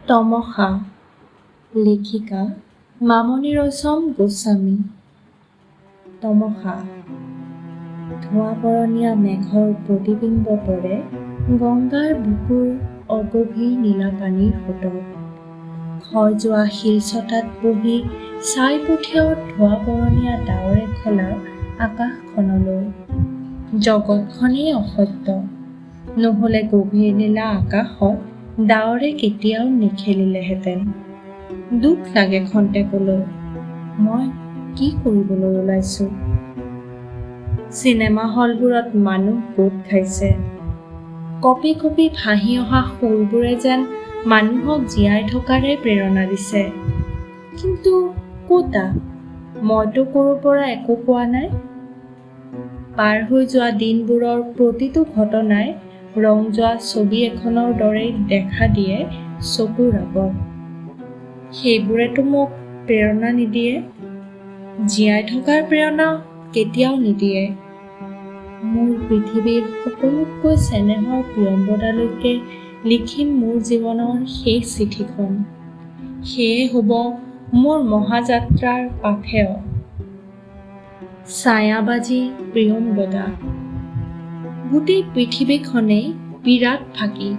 তমসা লেখিকা মামণি ৰয়ছম গোস্বামী। তমসা ধোঁৱা-বৰণীয়া মেঘৰ প্ৰতিবিম্ব পৰে গংগাৰ বুকুৰ অগভীৰ নীলা পানীৰ সোঁতত। ক্ষয় যোৱা শিলচটাত বহি চাই পঠিয়াও ধোঁৱা-বৰণীয়া ডাৱৰে খলা আকাশখনলৈ। জগতখনেই অসত্য, নহ'লে গভীৰ নীলা আকাশত ডাৱৰে কেতিয়াও নিখেলিলেহেঁতেন। দুখ লাগে খন্তেকলৈ, মই কি কৰিবলৈ ওলাইছোঁ। চিনেমা হলবোৰত মানুহ গোট খাইছে। কঁপি কঁপি ভাহি অহা সুৰবোৰে যেন মানুহক জীয়াই থকাৰে প্ৰেৰণা দিছে। কিন্তু ক'তা, মইতো ক'ৰ পৰা একো পোৱা নাই। পাৰ হৈ যোৱা দিনবোৰৰ প্ৰতিটো ঘটনাই ৰং যোৱা ছবি এখনৰ দৰেই দেখা দিয়ে চকুৰ আগত। সেইবোৰেতো মোক প্ৰেৰণা নিদিয়ে, জীয়াই থকাৰ প্ৰেৰণা কেতিয়াও নিদিয়ে। মোৰ পৃথিৱীৰ সকলোতকৈ চেনেহৰ প্ৰিয়ম্বদালৈকে লিখিম মোৰ জীৱনৰ শেষ চিঠিখন। সেয়ে হ'ব মোৰ মহাযাত্ৰাৰ পাথেয়। ছায়াবাজি প্ৰিয়ম্বদা। গোটেই পৃথিৱীখনেই বিৰাট ফাঁকি।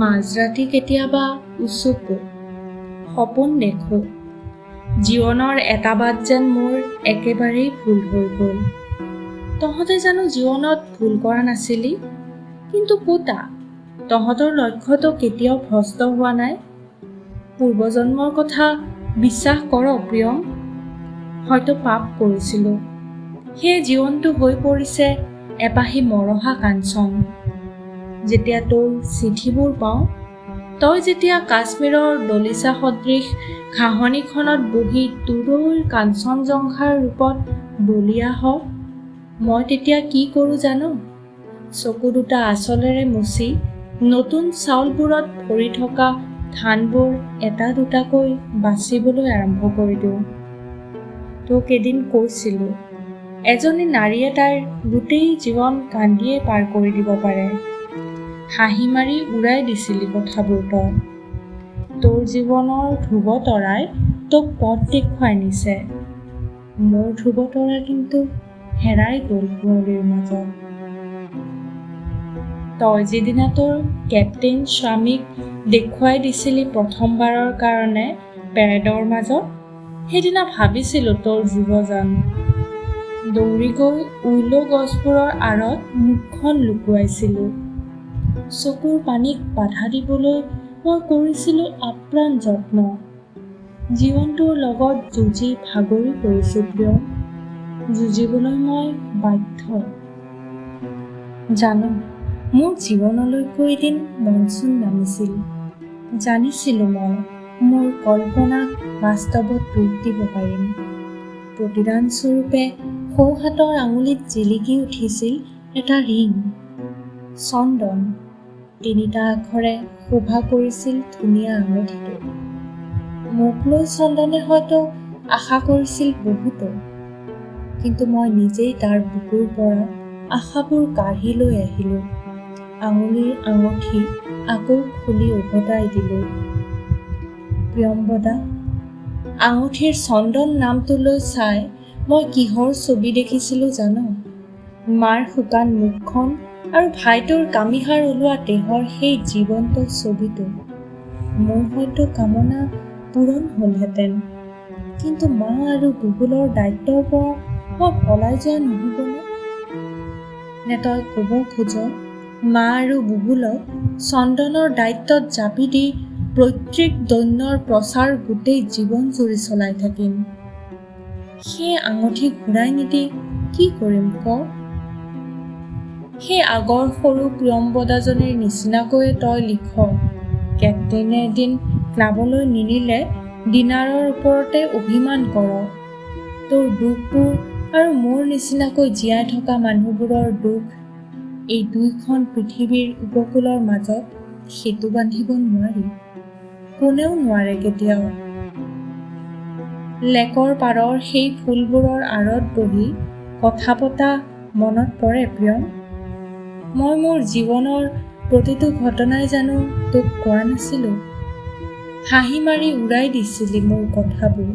মাজৰাতি কেতিয়াবা উচুপো, সপোন দেখোঁ। জীৱনৰ এটা বাট যেন মোৰ একেবাৰেই ভুল হৈ গ'ল। তহঁতে জানো জীৱনত ভুল কৰা নাছিলি? কিন্তু ক'তা, তহঁতৰ লক্ষ্যটো কেতিয়াও ভ্ৰষ্ট হোৱা নাই। পূৰ্বজন্মৰ কথা বিশ্বাস কৰ প্ৰিয়ম। হয়তো পাপ কৰিছিলোঁ, সেয়ে জীৱনটো হৈ পৰিছে এপাহি মৰহা কাঞ্চন। যেতিয়া তোৰ চিঠিবোৰ পাওঁ, তই যেতিয়া কাশ্মীৰৰ দলিচা সদৃশ ঘাঁহনিখনত বহি দূৰৈৰ কাঞ্চনজংঘাৰ ৰূপত বলিয়া হ, মই তেতিয়া কি কৰোঁ জান? চকু দুটা আঁচলেৰে মুচি নতুন চাউলবোৰত ভৰি থকা ধানবোৰ এটা দুটাকৈ বাচিবলৈ আৰম্ভ কৰি দিওঁ। তোক এদিন কৈছিলোঁ, এজনী নাৰীয়ে তাইৰ গোটেই জীৱন কান্দিয়ে পাৰ কৰি দিব পাৰে। হাঁহি মাৰি উৰাই দিছিলি কথাবোৰ তই। তোৰ জীৱনৰ ধ্ৰুৱতৰাই তোক পথ দেখুৱাই নিছে। মোৰ ধ্ৰুৱতৰা কিন্তু হেৰাই গ'ল কুঁৱলীৰ মাজত। তই যিদিনা তোৰ কেপ্টেইন স্বামীক দেখুৱাই দিছিলি প্ৰথমবাৰৰ কাৰণে পেৰেডৰ মাজত, সেইদিনা ভাবিছিলোঁ তোৰ জীৱজান। দৌৰি গৈ উইলো গছবোৰৰ আঁৰত মুখখন লুকুৱাইছিলোঁ। চকুৰ পানীক বাধা দিবলৈ মই কৰিছিলোঁ আপ্ৰাণ যত্ন। জীৱনটোৰ লগত যুঁজি ভাগৰি পৰিছোঁ প্ৰিয়ম। যুঁজিবলৈ মই বাধ্য। জানো, মোৰ জীৱনলৈকো এদিন মনচুন নামিছিল। জানিছিলোঁ মই মোৰ কল্পনাক বাস্তৱত ৰূপ দিব পাৰিম। প্ৰতিদান স্বৰূপে সোঁহাতৰ আঙুলিত জিলিকি উঠিছিল এটা ৰিং, চন্দন। 3টা আখৰে শোভা কৰিছিল ধুনীয়া আঙুঠিটো। মোক লৈ চন্দনে হয়তো আশা কৰিছিল বহুতো, কিন্তু মই নিজেই তাৰ বুকুৰ পৰা আশাবোৰ কাঢ়ি লৈ আহিলোঁ। আঙুলিৰ আঙুঠি আকৌ খুলি উভতাই দিলোঁ। প্ৰিয়ম্বদা, আঙুঠিৰ চন্দন নামটোলৈ চাই মই কিহৰ ছবি দেখিছিলোঁ জান? মাৰ শুকান মুখখন আৰু ভাইটোৰ কামিহাৰ ওলোৱা দেহৰ সেই জীৱন্ত ছবিটো। মোৰ হয়তো কামনা পূৰণ হ'লহেঁতেন, কিন্তু মা আৰু বুবুলৰ দায়িত্বৰ পৰা মই পলাই যোৱা নহ'বনে? নে তই ক'ব খোজ মা আৰু বুবুলক চন্দনৰ দায়িত্বত জাপি দি পৈতৃক দৈন্যৰ প্ৰচাৰ গোটেই জীৱন জুৰি চলাই থাকিম? সেই আঙুঠি ঘূৰাই নিদি কি কৰিম ক? সেই আগৰ সৰু প্ৰিয়ম্বদাজনীৰ নিচিনাকৈয়ে তই লিখ, কেপ্টেইনে এদিন ক্লাবলৈ নিনিলে ডিনাৰৰ ওপৰতে অভিমান কৰ। তোৰ দুখবোৰ আৰু মোৰ নিচিনাকৈ জীয়াই থকা মানুহবোৰৰ দুখ, এই দুইখন পৃথিৱীৰ উপকূলৰ মাজত সেতু বান্ধিব নোৱাৰি। কোনেও নোৱাৰে কেতিয়াও। লেকৰ পাৰৰ সেই ফুলবোৰৰ আঁৰত বহি কথা পতা মনত পৰে প্ৰিয়ম? মই মোৰ জীৱনৰ প্ৰতিটো ঘটনাই জানো তোক কোৱা নাছিলোঁ? হাঁহি মাৰি উৰাই দিছিলি মোৰ কথাবোৰ।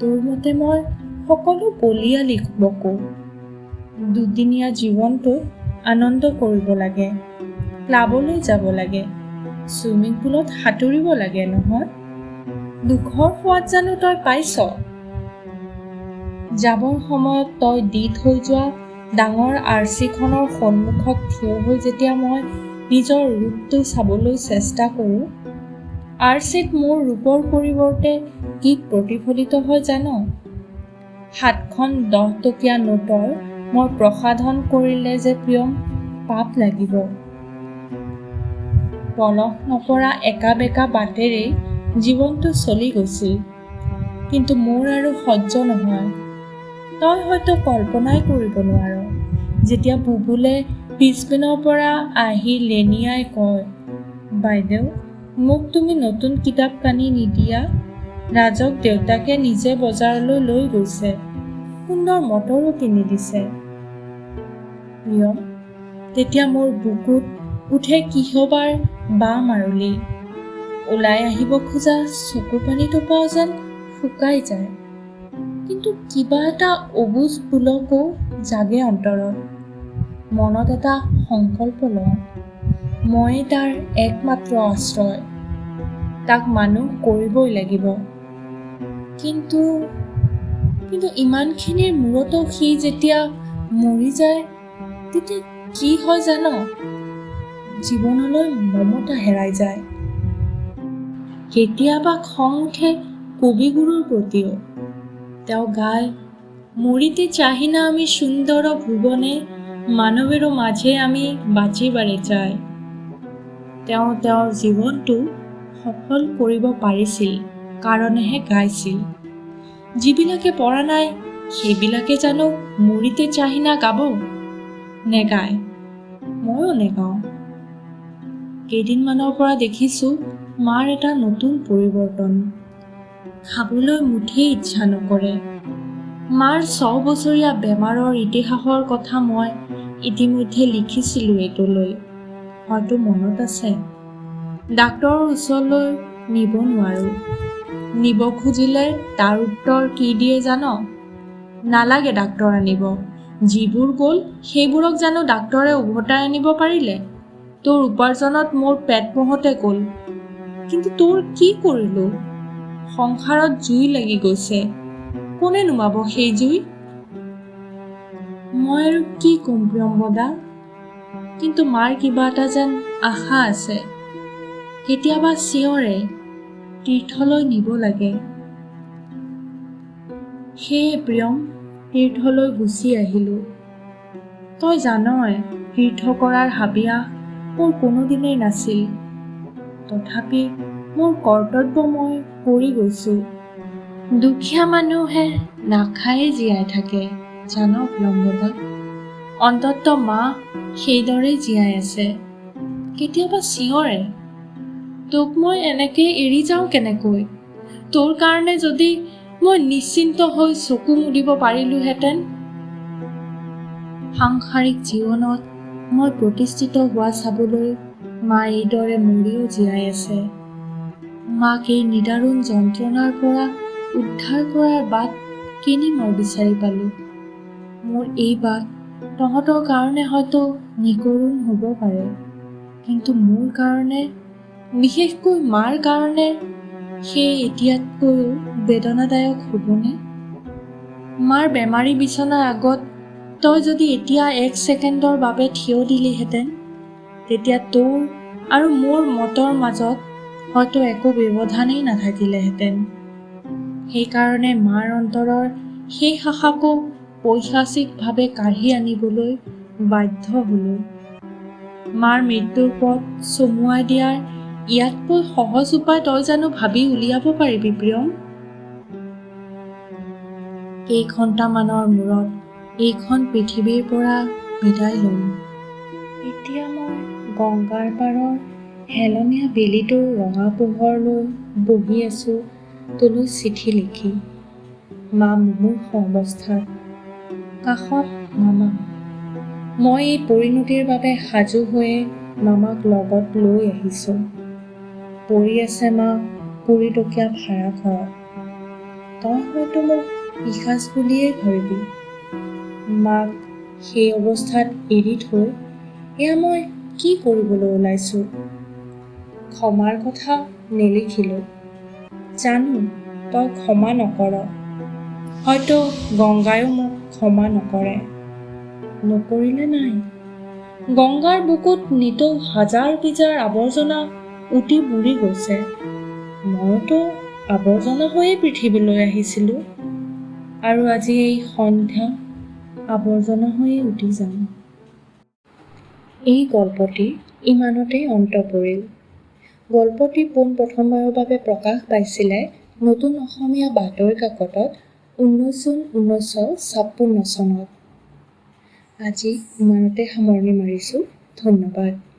তোৰ মতে মই সকলো বলিয়া লিখবকো। দুদিনীয়া জীৱনটো আনন্দ কৰিব লাগে, ক্লাবলৈ যাব লাগে, চুইমিং পুলত সাঁতুৰিব লাগে নহয়। দুখৰ সোৱাদ জানো তই পাইছ? যাবৰ সময়ত তই দি থৈ যোৱা ডাঙৰ আৰ্চিখনৰ সন্মুখত থিয় হৈ যেতিয়া মই নিজৰ ৰূপটো চাবলৈ চেষ্টা কৰোঁ, আৰ্চিত মোৰ ৰূপৰ পৰিৱৰ্তে কি প্ৰতিফলিত হয় জানো? 7খন 10 টকীয়া নোটৰ মই প্ৰসাধন কৰিলে যে প্ৰিয়ম পাপ লাগিব। পলস নপৰা একা বেকা বাটেৰেই জীৱনটো চলি গৈছিল, কিন্তু মোৰ আৰু সহ্য নহয়। তই হয়তো কল্পনাই কৰিব নোৱাৰ, যেতিয়া বুবুলে পিছপিনৰ পৰা আহি লেনিয়াই কয়, বাইদেউ মোক তুমি নতুন কিতাপ কানি নিদিয়া। ৰাজক দেউতাকে নিজে বজাৰলৈ লৈ গৈছে, সুন্দৰ মটৰো কিনি দিছে। প্ৰিয়ম, তেতিয়া মোৰ বুকুত উঠে কিহবাৰ বাঁ মাৰুলি। ওলাই আহিব খোজা চকু পানী টোপাও যেন শুকাই যায়, কিন্তু কিবা এটা অবুজ পুলকো জাগে অন্তৰত। মনত এটা সংকল্প লওঁ, মই তাৰ একমাত্ৰ আশ্ৰয়, তাক মানুহ কৰিবই লাগিব। কিন্তু ইমানখিনিৰ মূৰতো সি যেতিয়া মৰি যায়, তেতিয়া কি হয় জান? জীৱনলৈ মমতা হেৰাই যায়। কেতিয়াবা খং উঠে কবিগুৰুৰ প্ৰতিও। তেওঁ গায়, মৰিতে চাহি না আমি সুন্দৰ ভুবনে, মানবেৰ মাঝে আমি বাঁচিবাৰে চাই। তেওঁ তেওঁৰ জীৱনটো সফল কৰিব পাৰিছিল কাৰণেহে গাইছিল। যিবিলাকে পৰা নাই সেইবিলাকে জানো মৰিতে চাহি না গাব? নেগায়, ময়ো নেগাওঁ। কেইদিনমানৰ পৰা দেখিছোঁ মাৰ এটা নতুন পৰিৱৰ্তন। খাবলৈ মুঠেই ইচ্ছা নকৰে। মাৰ 6 বছৰীয়া বেমাৰৰ ইতিহাসৰ কথা মই ইতিমধ্যে লিখিছিলোঁ এইটোলৈ, হয়তো মনত আছে। ডাক্তৰৰ ওচৰলৈ নিব নোৱাৰোঁ। নিব খুজিলে তাৰ উত্তৰ কি দিয়ে জান? নালাগে ডাক্তৰ আনিব, যিবোৰ গ'ল সেইবোৰক জানো ডাক্তৰে উভতাই আনিব পাৰিলে? তোৰ উপাৰ্জনত মোৰ পেট পোহতে গ'ল, কিন্তু তোৰ কি কৰিলোঁ? সংসাৰত জুই লাগি গৈছে, কোনে নুমাব সেই জুই? মই আৰু কি ক'ম প্ৰিয়ম্বদা? কিন্তু মাৰ কিবা এটা যেন আশা আছে। কেতিয়াবা চিঞৰে, তীৰ্থলৈ নিব লাগে। সেয়ে প্ৰিয়ম, তীৰ্থলৈ গুচি আহিলোঁ। তই জানই তীৰ্থ কৰাৰ হাবিয়াস মোৰ কোনোদিনেই নাছিল, তথাপি মোৰ কৰ্তব্য মই কৰি গৈছোঁ। দুখীয়া মানুহে নাখায়ে জীয়াই থাকে জান প্ৰিয়ম্বদা, অন্ততঃ মা সেইদৰেই জীয়াই আছে। কেতিয়াবা চিঞৰে, তোক মই এনেকৈ এৰি যাওঁ কেনেকৈ? তোৰ কাৰণে যদি মই নিশ্চিন্ত হৈ চকু মুদিব পাৰিলোহেঁতেন। সাংসাৰিক জীৱনত মই প্ৰতিষ্ঠিত হোৱা চাবলৈ মা এইদৰে মৰিও জীয়াই আছে। মাক এই নিদাৰুণ যন্ত্ৰণাৰ পৰা উদ্ধাৰ কৰাৰ বাট কিনি মই বিচাৰি পালোঁ। মোৰ এই বাট তহঁতৰ কাৰণে হয়তো নিকৰুণ হ'ব পাৰে, কিন্তু মোৰ কাৰণে, বিশেষকৈ মাৰ কাৰণে, সেই এতিয়াতকৈও বেদনাদায়ক হ'বনে? মাৰ বেমাৰী বিচনাৰ আগত তই যদি এতিয়া 1 ছেকেণ্ডৰ বাবে থিয় দিলিহেঁতেন, তেতিয়া তোৰ আৰু মোৰ মতৰ মাজত হয়তো একো ব্যৱধানেই নাথাকিলেহেঁতেন। সেইকাৰণে মাৰ অন্তৰৰ সেই আশাকো পৈশাচিকভাৱে কাঢ়ি আনিবলৈ বাধ্য হ'লোঁ। মাৰ মৃত্যুৰ পথ চমুৱাই দিয়াৰ ইয়াতকৈ সহজ উপায় তই জানো ভাবি উলিয়াব পাৰিবি প্ৰিয়ম? কেইঘণ্টামানৰ মূৰত এইখন পৃথিৱীৰ পৰা বিদায় ল'ম। এতিয়া মই গংগাৰ পাৰৰ হেলনীয়া বেলিটোৰ ৰঙা পোহৰ লৈ বহি আছোঁ তোলৈ চিঠি লিখি। মা মুমূৰ্ষু অৱস্থাত, কাষত মামা। মই এই পৰিণতিৰ বাবে সাজু হৈয়ে মামাক লগত লৈ আহিছোঁ। পৰি আছে মা 20 টকীয়া ভাড়া ঘৰত। তই হয়তো মোক পিশাচ বুলিয়েই ভাবিবি। মাক সেই অৱস্থাত এৰি থৈ এয়া মই কি কৰিবলৈ ওলাইছোঁ? ক্ষমাৰ কথা নেলিখিলোঁ। জানো তই ক্ষমা নকৰ। হয়তো গংগায়ো মোক ক্ষমা নকৰে। নকৰিলে নাই। গংগাৰ বুকুত নিতৌ হাজাৰ বিজাৰ আৱৰ্জনা উটি বুৰি গৈছে। মইতো আৱৰ্জনা হৈয়ে পৃথিৱীলৈ আহিছিলোঁ, আৰু আজি এই সন্ধ্যা আৱৰ্জনা হৈয়ে উটি যাম। এই গল্পটি ইমানতেই অন্ত পৰিল। গল্পটি পোনপ্ৰথমবাৰৰ বাবে প্ৰকাশ পাইছিলে নতুন অসমীয়া বাতৰি কাকতত 19 জুন 1956 চনত। আজি ইমানতে সামৰণি মাৰিছোঁ। ধন্যবাদ।